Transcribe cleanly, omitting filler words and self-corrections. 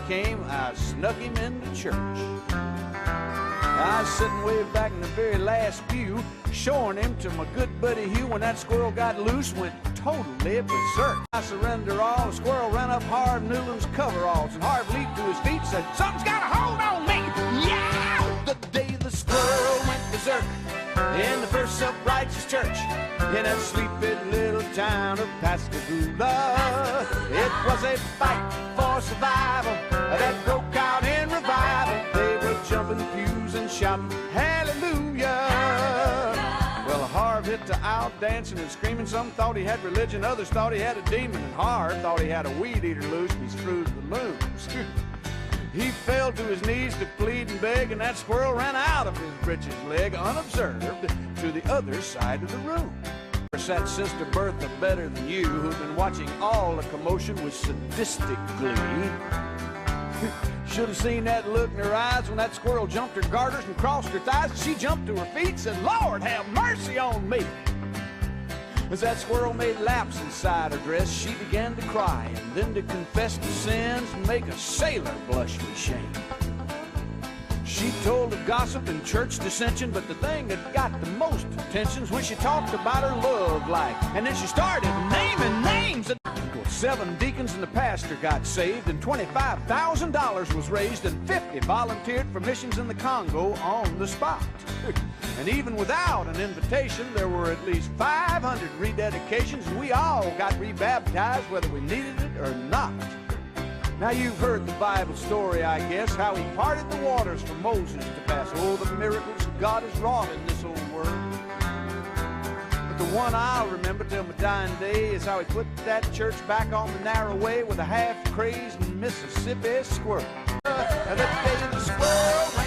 came, I snuck him into church. I was sitting way back in the very last pew, showing him to my good buddy Hugh when that squirrel got loose, went totally berserk. I surrender all, the squirrel ran up Harv Newland's coveralls, and Harv leaped to his feet and said, "Something's got a hold on me!" Yeah! The day the squirrel went berserk in the first self-righteous church in that sleepy little town of Pascagoula. It was a fight for survival that broke out in revival. They were jumping pews and shouting, "Hallelujah!" Well, Harv hit the out dancing and screaming. Some thought he had religion, others thought he had a demon, and Harv thought he had a weed eater loose and he screwed the loons. He fell to his knees to plead and beg, and that squirrel ran out of his breeches leg unobserved to the other side of the room. Sat Sister Bertha Better Than You, who'd been watching all the commotion with sadistic glee. Should have seen that look in her eyes when that squirrel jumped her garters and crossed her thighs. She jumped to her feet and said, "Lord, have mercy on me." As that squirrel made laps inside her dress, she began to cry and then to confess to sins and make a sailor blush with shame. She told of gossip and church dissension, but the thing that got the most attention is when she talked about her love life. And then she started naming names. 7 deacons and the pastor got saved, and $25,000 was raised, and 50 volunteered for missions in the Congo on the spot. And even without an invitation, there were at least 500 rededications, and we all got rebaptized whether we needed it or not. Now you've heard the Bible story, I guess, how he parted the waters for Moses to pass. Oh, the miracles God has wrought in this old world. But the one I'll remember till my dying day is how he put that church back on the narrow way with a half-crazed Mississippi squirrel. Now that day the squirrel